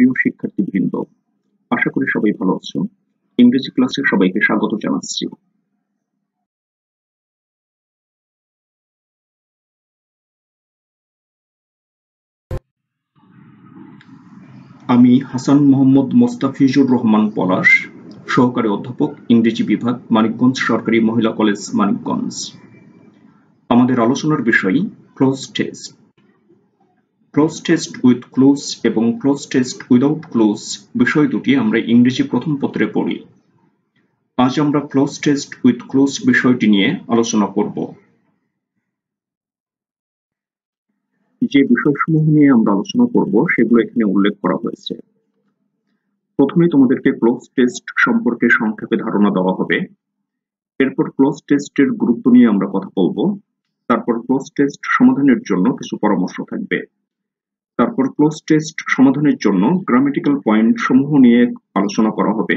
প্রিয় শিক্ষার্থীবৃন্দ, আশা করি সবাই ভালো আছো। ইংরেজি ক্লাসে সবাইকে স্বাগত জানাচ্ছি। আমি হাসান মোহাম্মদ মোস্তাফিজুর রহমান পলাশ, সহকারী অধ্যাপক, ইংরেজি বিভাগ, মানিকগঞ্জ সরকারি মহিলা কলেজ, মানিকগঞ্জ। আমাদের আলোচনার বিষয় cloze test. Cloze test with close এবং ক্লোজ টেস্ট উইদাউট ক্লোজ বিষয় দুটি আমরা ইংরেজি প্রথম পত্রে পড়ি। আজ আমরা ক্লোজ টেস্ট উইথ ক্লোজ বিষয়টি নিয়ে আলোচনা করব। যে বিষয়সমূহ নিয়ে আমরা আলোচনা করব সেগুলো এখানে উল্লেখ করা হয়েছে। প্রথমে তোমাদেরকে ক্লোজ টেস্ট সম্পর্কে সংক্ষেপে ধারণা দেওয়া হবে। এরপর ক্লোজ টেস্টের গুরুত্ব নিয়ে আমরা কথা বলবো। তারপর ক্লোজ টেস্ট সমাধানের জন্য কিছু পরামর্শ থাকবে। তারপর ক্লোজ টেস্ট সমাধানের জন্য গ্রামেটিক্যাল পয়েন্ট সমূহ নিয়ে আলোচনা করা হবে।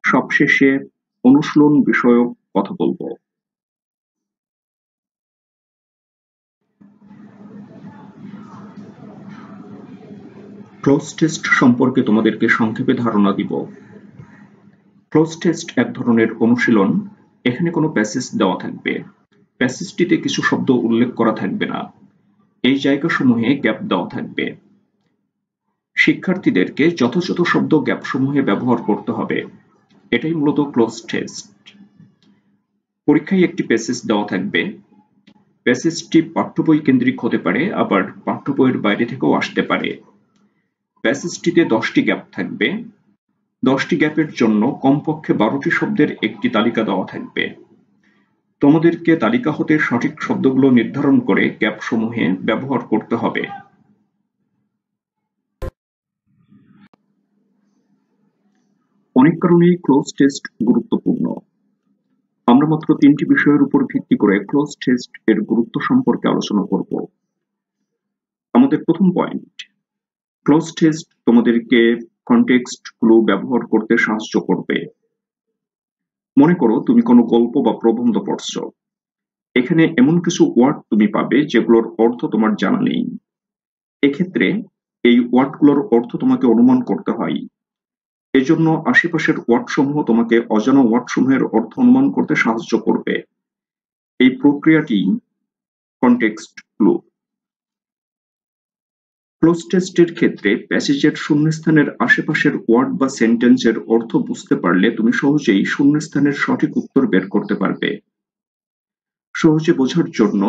সবশেষে অনুশীলন বিষয়ক কথা বলবো। ক্লোজ টেস্ট সম্পর্কে তোমাদেরকে সংক্ষেপে ধারণা দিব। ক্লোজ টেস্ট এক ধরনের অনুশীলন। এখানে কোনো প্যাসেজ দেওয়া থাকবে। প্যাসেজটিতে কিছু শব্দ উল্লেখ করা থাকবে না। এই জায়গাসমূহে গ্যাপ দেওয়া থাকবে। শিক্ষার্থীদেরকে যথাযথ শব্দ গ্যাপসমূহে ব্যবহার করতে হবে। এটাই মূলত ক্লোজ টেস্ট। পরীক্ষায় একটি প্যাসেজ দেওয়া থাকবে। প্যাসেজটি পাঠ্যবই কেন্দ্রিক হতে পারে, আবার পাঠ্যবইয়ের বাইরে থেকেও আসতে পারে। প্যাসেজটিতে 10টি গ্যাপ থাকবে। 10টি গ্যাপের জন্য কমপক্ষে 12টি শব্দের একটি তালিকা দেওয়া থাকবে। তোমাদেরকে তালিকা হতে সঠিক শব্দগুলো নির্ধারণ করে গ্যাপসমূহে ব্যবহার করতে হবে। অনেক কারণেই ক্লোজ টেস্ট গুরুত্বপূর্ণ। আমরা মাত্র 3টি বিষয়ের উপর ভিত্তি করে ক্লোজ টেস্ট এর গুরুত্ব সম্পর্কে আলোচনা করব। আমাদের প্রথম পয়েন্ট, ক্লোজ টেস্ট তোমাদেরকে কনটেক্সট ক্লু ব্যবহার করতে সাহায্য করবে। মনে করো তুমি কোনো গল্প বা প্রবন্ধ পড়ছো। এখানে এমন কিছু ওয়ার্ড তুমি পাবে যেগুলোর অর্থ তোমার জানা নেই। এক্ষেত্রে এই ওয়ার্ডগুলোর অর্থ তোমাকে অনুমান করতে হয়। এজন্য আশেপাশের ওয়ার্ডসমূহ তোমাকে অজানা ওয়ার্ডসমূহের অর্থ অনুমান করতে সাহায্য করবে। এই প্রক্রিয়াটি কনটেক্সট ক্লু। ক্লোজ টেস্টের ক্ষেত্রে প্যাসেজের শূন্যস্থানের আশেপাশের ওয়ার্ড বা সেন্টেন্সের অর্থ বুঝতে পারলে তুমি সহজেই শূন্যস্থানের সঠিক উত্তর বের করতে পারবে। সহজে বোঝার জন্য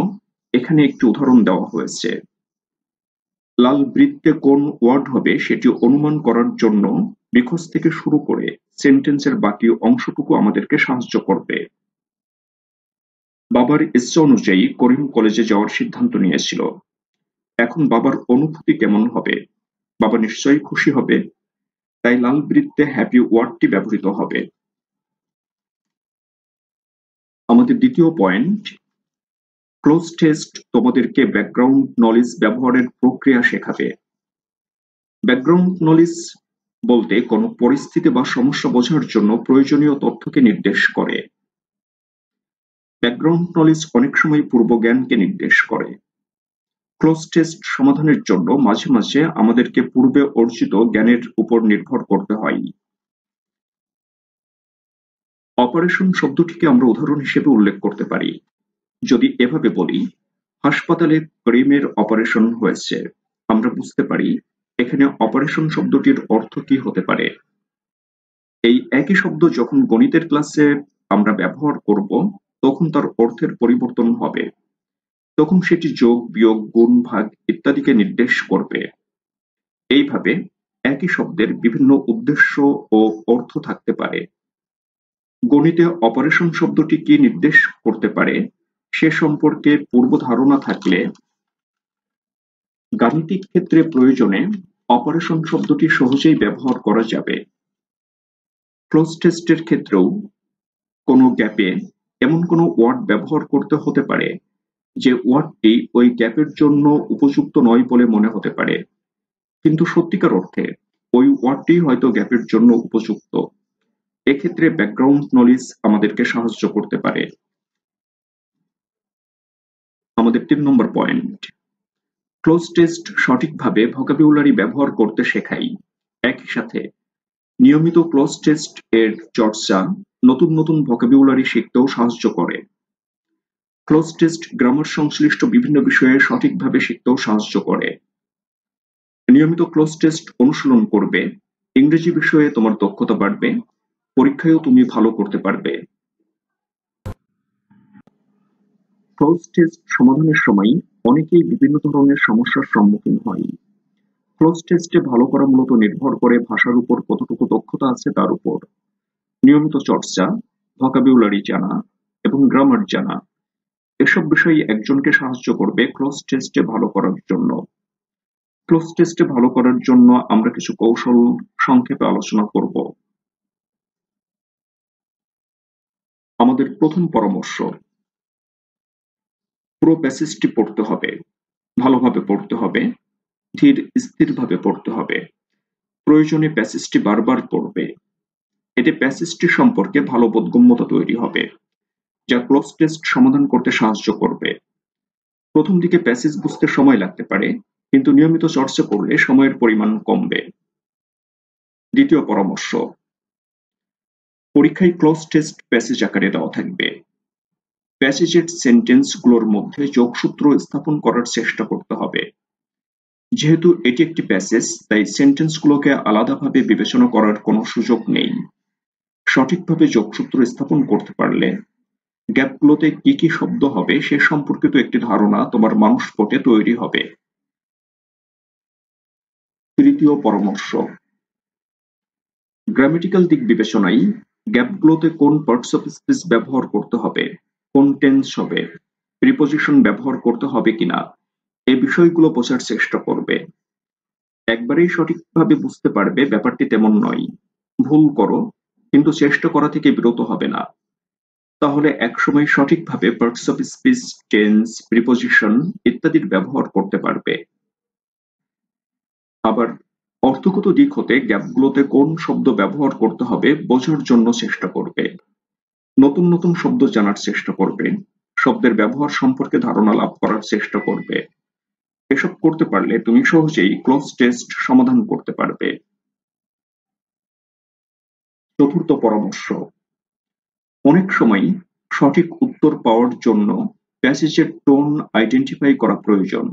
এখানে একটি উদাহরণ দেওয়া হয়েছে। লাল বৃত্তে কোন ওয়ার্ড হবে সেটি অনুমান করার জন্য বিকজ থেকে শুরু করে সেন্টেন্সের বাকি অংশটুকু আমাদেরকে সাহায্য করবে। বাবার ইচ্ছা অনুযায়ী করিম কলেজে যাওয়ার সিদ্ধান্ত নিয়েছিল। এখন বাবার অনুভূতি কেমন হবে? বাবা নিশ্চয়ই খুশি হবে। তাই লাল বৃত্তে হ্যাপি ওয়ার্ডটি ব্যবহৃত হবে। আমাদের দ্বিতীয় পয়েন্ট, ক্লোজ টেস্ট তোমাদেরকে ব্যাকগ্রাউন্ড নলেজ ব্যবহারের প্রক্রিয়া শেখাবে। ব্যাকগ্রাউন্ড নলেজ বলতে কোনো পরিস্থিতি বা সমস্যা বোঝার জন্য প্রয়োজনীয় তথ্যকে নির্দেশ করে। ব্যাকগ্রাউন্ড নলেজ অনেক সময় পূর্বজ্ঞানকে নির্দেশ করে। ক্লোজ টেস্ট সমাধানের জন্য মাঝে মাঝে আমাদেরকে পূর্বে অর্জিত জ্ঞানের উপর নির্ভর করতে হয়। অপারেশন শব্দটিকে আমরা উদাহরণ হিসেবে উল্লেখ করতে পারি। যদি এভাবে বলি, হাসপাতালে করিমের অপারেশন হয়েছে, আমরা বুঝতে পারি এখানে অপারেশন শব্দটির অর্থ কি হতে পারে। এই একই শব্দ যখন গণিতের ক্লাসে আমরা ব্যবহার করব তখন তার অর্থের পরিবর্তন হবে। তখন সেটি যোগ, বিয়োগ, গুণ, ভাগ ইত্যাদিকে নির্দেশ করবে। এইভাবে একই শব্দের বিভিন্ন উদ্দেশ্য ও অর্থ থাকতে পারে। গণিতে অপারেশন শব্দটি কি নির্দেশ করতে পারে সে সম্পর্কে পূর্ব ধারণা থাকলে গাণিতিক ক্ষেত্রে প্রয়োজনে অপারেশন শব্দটি সহজেই ব্যবহার করা যাবে। ক্লোজ টেস্টের ক্ষেত্রেও কোনো গ্যাপে এমন কোনো ওয়ার্ড ব্যবহার করতে হতে পারে যে ওয়ার্ডটি ওই গ্যাপের জন্য উপযুক্ত নয় বলে মনে হতে পারে, কিন্তু সত্যিকার অর্থে ওই ওয়ার্ডটি হয়তো গ্যাপের জন্য উপযুক্ত। এক্ষেত্রে ব্যাকগ্রাউন্ড নলেজ আমাদেরকে সাহায্য করতে পারে। আমাদের 3 নম্বর পয়েন্ট, ক্লোজ টেস্ট সঠিকভাবে ভোকাবুলারি ব্যবহার করতে শেখায়। একই সাথে নিয়মিত ক্লোজ টেস্ট এর চর্চা নতুন নতুন ভোকাবুলারি শিখতেও সাহায্য করে। ক্লোজ টেস্ট গ্রামার সংশ্লিষ্ট বিভিন্ন বিষয়ে সঠিকভাবে শিখতেও সাহায্য করে। নিয়মিত ক্লোজ টেস্ট অনুশীলন করবে, ইংরেজি বিষয়ে তোমার দক্ষতা বাড়বে, পরীক্ষায়ও তুমি ভালো করতে পারবে। ক্লোজ টেস্ট সমাধানের সময় অনেকেই বিভিন্ন ধরনের সমস্যার সম্মুখীন হয়। ক্লোজ টেস্টে ভালো করা মূলত নির্ভর করে ভাষার উপর কতটুকু দক্ষতা আছে তার উপর। নিয়মিত চর্চা, ভোকাবুলারি জানা এবং গ্রামার জানা এসব বিষয় একজনকে সাহায্য করবে ক্লোজ টেস্টে ভালো করার জন্য। ক্লোজ টেস্টে ভালো করার জন্য আমরা কিছু কৌশল সংক্ষেপে আলোচনা করব। আমাদের প্রথম পরামর্শ, পুরো প্যাসেজটি পড়তে হবে, ভালোভাবে পড়তে হবে, ধীর স্থিরভাবে পড়তে হবে। প্রয়োজনে প্যাসেজটি বারবার পড়বে। এতে প্যাসেজটি সম্পর্কে ভালো বোধগম্যতা তৈরি হবে, যা ক্লোজ টেস্ট সমাধান করতে সাহায্য করবে। প্রথম দিকে প্যাসেজ বুঝতে সময় লাগতে পারে, কিন্তু নিয়মিত চর্চা করলে সময়ের পরিমাণ কমবে। দ্বিতীয় পরামর্শ, পরীক্ষায় ক্লোজ টেস্ট প্যাসেজ আকারে দেওয়া থাকবে। প্যাসেজের সেন্টেন্সগুলোর মধ্যে যোগসূত্র স্থাপন করার চেষ্টা করতে হবে। যেহেতু এটি একটি প্যাসেজ, তাই সেন্টেন্সগুলোকে আলাদাভাবে বিবেচনা করার কোনো সুযোগ নেই। সঠিকভাবে যোগসূত্র স্থাপন করতে পারলে গ্যাপগুলোতে কি কি শব্দ হবে সে সম্পর্কিত একটি ধারণা তোমার মানসপটে তৈরি হবে। তৃতীয় পরামর্শ, গ্রামেটিক্যাল দিক বিবেচনায় গ্যাপগুলোতে কোন পার্টস অফ স্পিচ ব্যবহার করতে হবে, কোন টেন্স হবে, প্রিপোজিশন ব্যবহার করতে হবে কিনা এই বিষয়গুলো বোঝার চেষ্টা করবে। একবারেই সঠিকভাবে বুঝতে পারবে ব্যাপারটি তেমন নয়। ভুল করো, কিন্তু চেষ্টা করা থেকে বিরত হবে না। তাহলে একসময় সঠিকভাবে parts of speech, tense, preposition ইত্যাদির ব্যবহার করতে পারবে। আবার অর্থগত দিক হতে গ্যাপগুলোতে কোন শব্দ ব্যবহার করতে হবে বোঝার জন্য চেষ্টা করবে। নতুন নতুন শব্দ জানার চেষ্টা করবে, শব্দের ব্যবহার সম্পর্কে ধারণা লাভ করার চেষ্টা করবে। এসব করতে পারলে তুমি সহজেই ক্লোজ টেস্ট সমাধান করতে পারবে। চতুর্থ পরামর্শ, অনেক সময় সঠিক উত্তর পাওয়ার জন্য প্যাসেজের টোন আইডেন্টিফাই করা প্রয়োজন।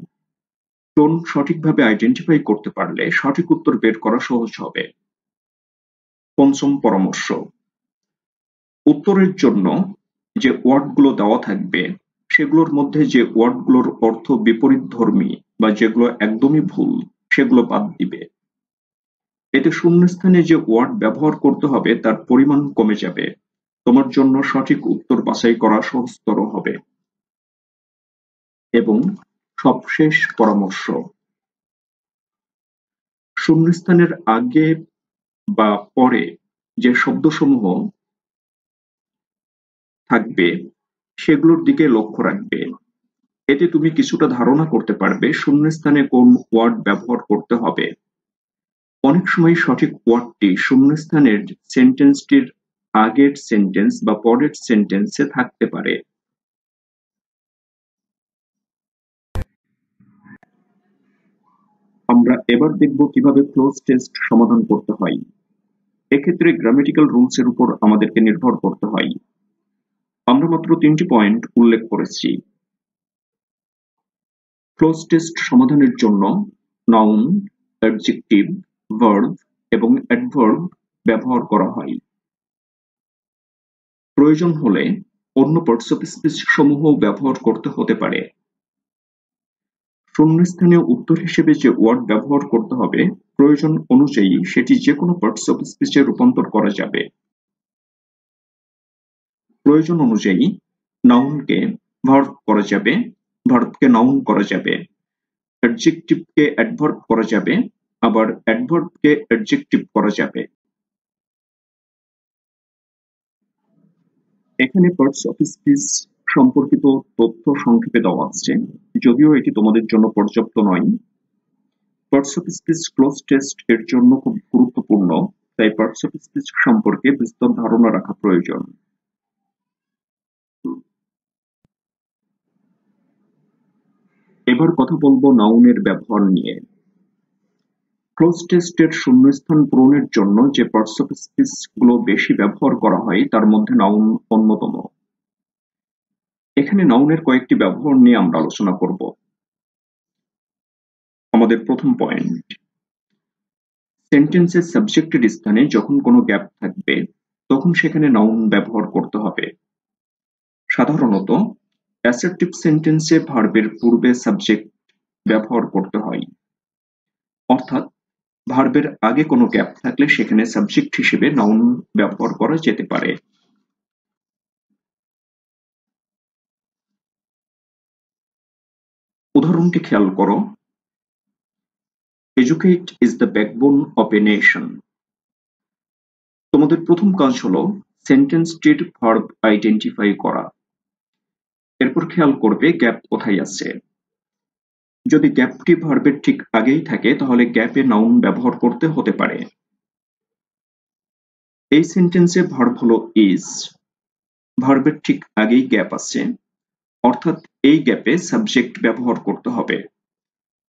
টোন সঠিকভাবে আইডেন্টিফাই করতে পারলে সঠিক উত্তর বের করা সহজ হবে। পঞ্চম পরামর্শ, উত্তরের জন্য যে ওয়ার্ডগুলো দেওয়া থাকবে সেগুলোর মধ্যে যে ওয়ার্ডগুলোর অর্থ বিপরীতধর্মী বা যেগুলো একদমই ভুল সেগুলো বাদ দিবে। এতে শূন্যস্থানে যে ওয়ার্ড ব্যবহার করতে হবে তার পরিমাণ কমে যাবে, তোমার জন্য সঠিক উত্তর বাছাই করা সহজতর হবে। এবং সবশেষ পরামর্শ, শূন্যস্থানের আগে বা পরে যে শব্দসমূহ থাকবে সেগুলোর দিকে লক্ষ্য রাখবে। এতে তুমি কিছুটা ধারণা করতে পারবে শূন্যস্থানে কোন ওয়ার্ড ব্যবহার করতে হবে। অনেক সময় সঠিক ওয়ার্ডটি শূন্যস্থানের সেন্টেন্সটির আগের সেন্টেন্স বা পরের সেন্টেন্সে থাকতে পারে। আমরা এবার দেখব কিভাবে ক্লোজ টেস্ট সমাধান করতে হয়। এক্ষেত্রে গ্রামেটিক্যাল রুলস এর উপর আমাদেরকে নির্ভর করতে হয়। আমরা মাত্র 3টি পয়েন্ট উল্লেখ করেছি। ক্লোজ টেস্ট সমাধানের জন্য নাউন, অ্যাডজেক্টিভ, ভার্ব এবং অ্যাডভার্ব ব্যবহার করা হয়। প্রয়োজন হলে অন্য পার্টস অফ স্পিচ সমূহও ব্যবহার করতে হতে পারে। শূন্যস্থানীয় উত্তর হিসেবে যে ওয়ার্ড ব্যবহার করতে হবে প্রয়োজন অনুযায়ী সেটি যে কোনো পার্টস অফ স্পিচে রূপান্তর করা যাবে। প্রয়োজন অনুযায়ী নাউনকে ভার্ব করা যাবে, ভার্বকে নাউন করা যাবে, অ্যাডজেক্টিভকে অ্যাডভার্ব করা যাবে, আবার অ্যাডভার্বকে অ্যাডজেক্টিভ করা যাবে। এখানে পার্টস অফ স্পিচ সম্পর্কিত তথ্য সংক্ষেপে দেওয়া আছে, যদিও এটি তোমাদের জন্য পর্যাপ্ত নয়। Parts of speech cloze test এর জন্য খুব গুরুত্বপূর্ণ, তাই পার্টস অফ স্পিচ সম্পর্কে বিস্তর ধারণা রাখা প্রয়োজন। এবার কথা বলবো নাউনের ব্যবহার নিয়ে। ক্লোজ টেস্টের শূন্যস্থান পূরণের জন্য যে পার্টস অফ স্পিচ গুলো বেশি ব্যবহার করা হয় তার মধ্যে নাউন অন্যতম। এখানে নাউনের কয়েকটি ব্যবহার নিয়ে আমরা আলোচনা করব। আমাদের প্রথম পয়েন্ট, সেন্টেন্সের সাবজেক্টের স্থানে যখন কোনো গ্যাপ থাকবে তখন সেখানে নাউন ব্যবহার করতে হবে। সাধারণত অ্যাসার্টিভ সেন্টেন্সে ভার্বের পূর্বে সাবজেক্ট ব্যবহার করতে হয়, অর্থাৎ ভার্বের আগে কোনো গ্যাপ থাকলে সেখানে সাবজেক্ট হিসেবে নাউন ব্যবহার করা যেতে পারে। উদাহরণটি খেয়াল করো, educate is the backbone of a nation. তোমাদের প্রথম কাজ হলো সেন্টেন্সটির ভার্ব আইডেন্টিফাই করা। এরপর খেয়াল করবে গ্যাপ কোথায় আছে। যদি গ্যাপটি ভার্বের ঠিক আগেই থাকে তাহলে গ্যাপে নাউন ব্যবহার করতে হতে পারে। এই সেন্টেন্সে ভার্ব হলো ইজ, ভার্বের ঠিক আগেই গ্যাপ আছে, অর্থাৎ এই গ্যাপে সাবজেক্ট ব্যবহার করতে হবে।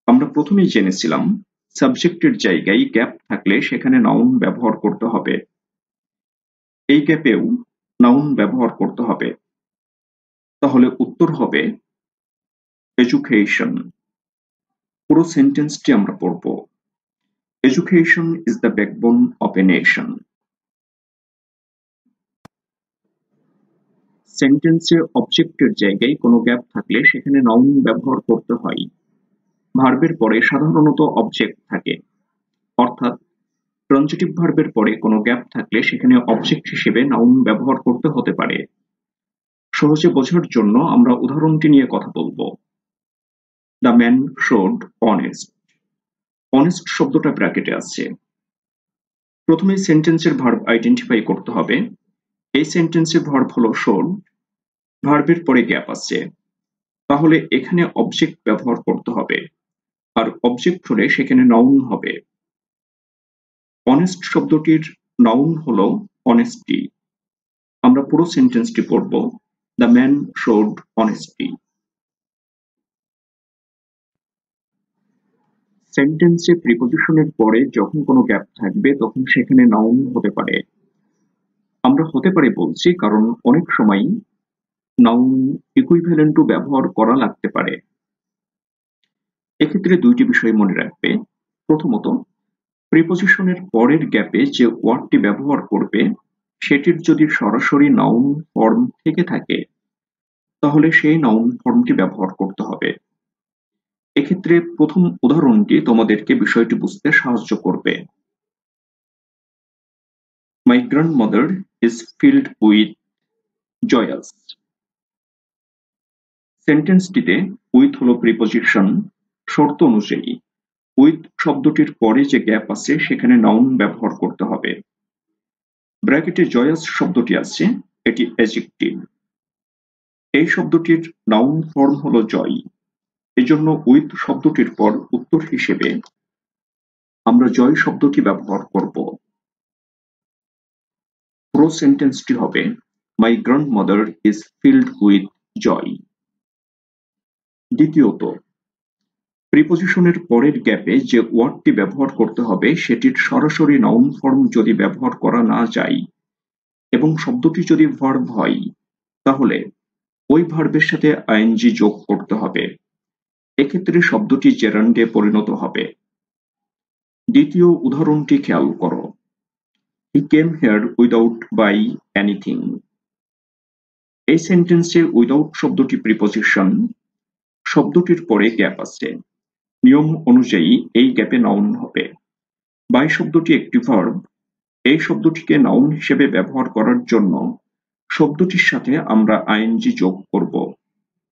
আমরা প্রথমেই জেনেছিলাম সাবজেক্টের জায়গায় গ্যাপ থাকলে সেখানে নাউন ব্যবহার করতে হবে। এই গ্যাপেও নাউন ব্যবহার করতে হবে। তাহলে উত্তর হবে এডুকেশন। পুরো সেন্টেন্সটি আমরা পড়ব। Education is the backbone of a nation. সেন্টেন্সে অবজেক্টের জায়গায় কোনো গ্যাপ থাকলে সেখানে নাউন ব্যবহার করতে হয়। ভার্বের পরে সাধারণত অবজেক্ট থাকে, অর্থাৎ ট্রানজিটিভ ভার্বের পরে কোনো গ্যাপ থাকলে সেখানে অবজেক্ট হিসেবে নাউন ব্যবহার করতে হতে পারে। সহজে বোঝার জন্য আমরা উদাহরণটি নিয়ে কথা বলবো। The man showed honest. Honest শব্দটা ব্র্যাকেটে আছে। প্রথমে সেন্টেন্সের ভার্ব আইডেন্টিফাই করতে হবে। এই সেন্টেন্সের ভার্ব হলো শোড, ভার্বের পরে গ্যাপ আছে, তাহলে এখানে অবজেক্ট ব্যবহার করতে হবে, আর অবজেক্ট হলে সেখানে নাউন হবে। অনেস্ট শব্দটির নাউন হলো অনেস্টি। আমরা পুরো সেন্টেন্সটি পড়ব। The man showed honesty. সেন্টেন্সে প্রিপজিশনের পরে যখন কোনো গ্যাপ থাকবে তখন সেখানে নাউন হতে পারে। আমরা হতে পারে বলছি কারণ অনেক সময় নাউন ইকুইভ্যালেন্ট ব্যবহার করা লাগতে পারে। এক্ষেত্রে দুইটি বিষয় মনে রাখবে। প্রথমত, প্রিপজিশনের পরের গ্যাপে যে ওয়ার্ডটি ব্যবহার করবে সেটির যদি সরাসরি নাউন ফর্ম থেকে থাকে তাহলে সেই নাউন ফর্মটি ব্যবহার করতে হবে। এক্ষেত্রে প্রথম উদাহরণটি তোমাদেরকে বিষয়টি বুঝতে সাহায্য করবে। My grandmother is filled with joyous. সেন্টেন্সটিতে উইথ হলো প্রিপজিশন। শর্ত অনুযায়ী উইথ শব্দটির পরে যে গ্যাপ আছে সেখানে নাউন ব্যবহার করতে হবে। ব্র্যাকেটে জয়াস শব্দটি আছে, এটি অ্যাডজেক্টিভ। এই শব্দটির নাউন ফর্ম হলো জয়। এজন্য উইথ শব্দটির পর উত্তর হিসেবে আমরা জয় শব্দটি ব্যবহার করব। পুরো সেন্টেন্সটি হবে my grandmother is filled with joy. দ্বিতীয়ত, প্রিপজিশনের পরের গ্যাপে যে ওয়ার্ডটি ব্যবহার করতে হবে সেটির সরাসরি নাউন ফর্ম যদি ব্যবহার করা না যায় এবং শব্দটি যদি ভার্ব হয় তাহলে ওই ভার্বের সাথে আইএনজি যোগ করতে হবে। এক্ষেত্রে শব্দটি জেরান্ডে পরিণত হবে। দ্বিতীয় উদাহরণটি খেয়াল করো। He came here without buy anything. এই সেন্টেন্সে উইদাউট শব্দটি প্রিপজিশন, শব্দটির পরে গ্যাপ আছে। নিয়ম অনুযায়ী এই গ্যাপে নাউন হবে। বাই শব্দটি একটি ভার্ব। এই শব্দটিকে নাউন হিসেবে ব্যবহার করার জন্য শব্দটির সাথে আমরা আইএনজি যোগ করব।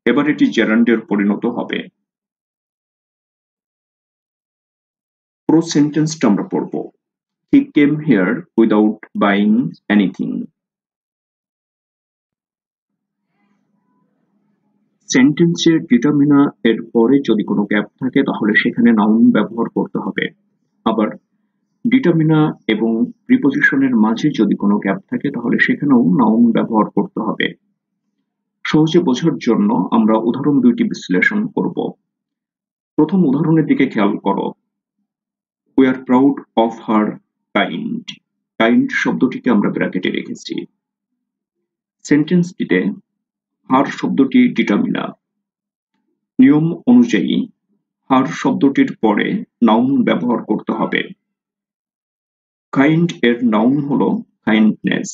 এবার এটি জেরান্ডের পরিণত হবে। পুরো সেন্টেন্সটা আমরা পড়ব। He came here without buying anything. সেন্টেন্সের ডিটারমিনা এর পরে যদি কোনো গ্যাপ থাকে তাহলে সেখানে নাউন ব্যবহার করতে হবে। আবার ডিটারমিনা এবং প্রিপজিশনের মাঝে যদি কোনো গ্যাপ থাকে তাহলে সেখানেও নাউন ব্যবহার করতে হবে। সহজে বোঝার জন্য আমরা উদাহরণ দুইটি বিশ্লেষণ করব। প্রথম উদাহরণের দিকে খেয়াল করো। We are proud of her kind. Kind শব্দটিকে আমরা ব্র্যাকেটে রেখেছি। সেন্টেন্সটিতে হার শব্দটি ডিটারমিনার। নিয়ম অনুযায়ী হার শব্দটির পরে নাউন ব্যবহার করতে হবে। কাইন্ড এর নাউন হলো কাইন্ডনেস।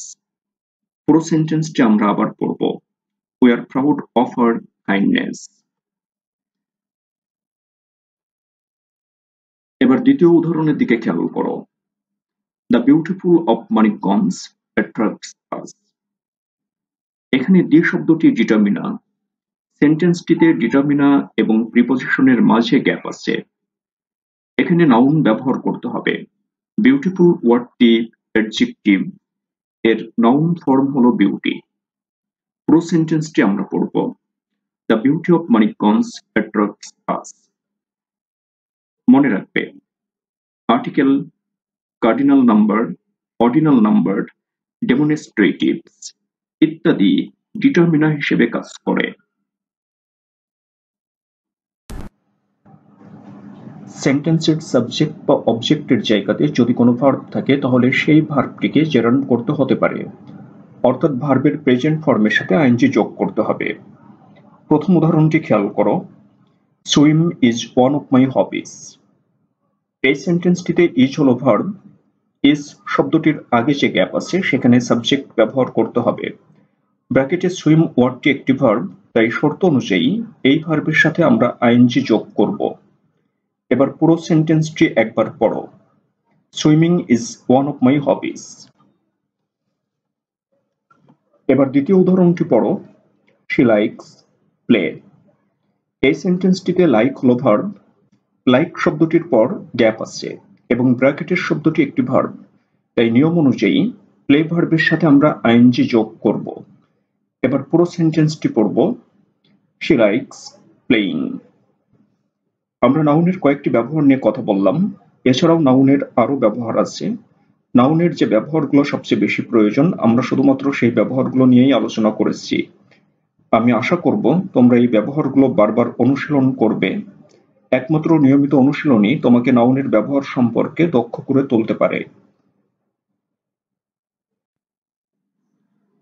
পুরো সেন্টেন্সটি আমরা আবার পড়ব। We are proud of her kindness. এবার দ্বিতীয় উদাহরণের দিকে খেয়াল করো। The beautiful of Manikganj attracts us. এখানে দি শব্দটি ডিটারমিনার। সেন্টেন্সটিতে ডিটারমিনার এবং প্রিপজিশনের মাঝে গ্যাপ আছে। এখানে নাউন ব্যবহার করতে হবে। বিউটিফুল ওয়ার্ডটি অ্যাডজেক্টিভ, এর নাউন ফর্ম হলো বিউটি। পুরো সেন্টেন্সটি আমরা পড়ব। The beauty of Manikganj attracts us. মনে রাখবে, article, cardinal number, ordinal number, demonstratives ইত্যাদি ডিটারমিনার হিসেবে কাজ করে। সেন্টেন্সের সাবজেক্ট বা অবজেক্টের জায়গাতে যদি কোনো ভার্ব থাকে তাহলে সেই ভার্বটিকে জেরান্ড করতে হতে পারে, অর্থাৎ ভার্বের প্রেজেন্ট ফর্মের সাথে আইএনজি যোগ করতে হবে। প্রথম উদাহরণটি খেয়াল করো। Swim is one of my hobbies. এই সেন্টেন্সটিতে ইজ হলো ভার্ব। ইজ শব্দটির আগে যে গ্যাপ আছে সেখানে সাবজেক্ট ব্যবহার করতে হবে। ব্র্যাকেটে সুইম ওয়ার্ডটি একটি ভার্ব, তাই শর্ত অনুযায়ী এই ভার্বের সাথে আমরা আইএনজি যোগ করব। এবার পুরো সেন্টেন্সটি একবার পড়ো। Swimming is one of my hobbies. এবার দ্বিতীয় উদাহরণটি পড়ো। She likes play. এই সেন্টেন্সটিতে লাইক হলো ভার্ব। লাইক শব্দটির পর গ্যাপ আছে এবং ব্র্যাকেটের শব্দটি একটি ভার্ব, তাই নিয়ম অনুযায়ী প্লে ভার্বের সাথে আমরা আইএনজি যোগ করব। এবার পুরো সেন্টেন্সটি পড়ব। She likes playing. আমরা নাউনের কয়েকটি ব্যবহার নিয়ে কথা বললাম। এছাড়াও নাউনের আরো ব্যবহার আছে। নাউনের যে ব্যবহারগুলো সবচেয়ে বেশি প্রয়োজন আমরা শুধুমাত্র সেই ব্যবহারগুলো নিয়েই আলোচনা করেছি। আমি আশা করব তোমরা এই ব্যবহারগুলো বারবার অনুশীলন করবে। একমাত্র নিয়মিত অনুশীলনই তোমাকে নাউনের ব্যবহার সম্পর্কে দক্ষ করে তুলতে পারে।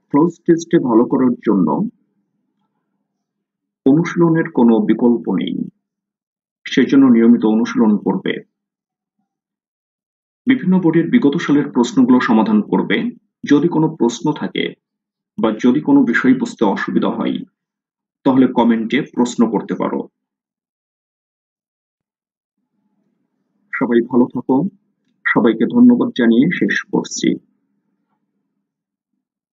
ক্লোজ টেস্টে ভালো করার জন্য অনুশীলনের কোনো বিকল্প নেই, সেজন্য নিয়মিত অনুশীলন করবে। বিভিন্ন বোর্ডের বিগত সালের প্রশ্নগুলো সমাধান করবে। যদি কোনো প্রশ্ন থাকে বা যদি কোনো বিষয় বুঝতে অসুবিধা হয় তাহলে কমেন্টে প্রশ্ন করতে পারো। সবাই ভালো থাকো। সবাইকে ধন্যবাদ জানিয়ে শেষ করছি।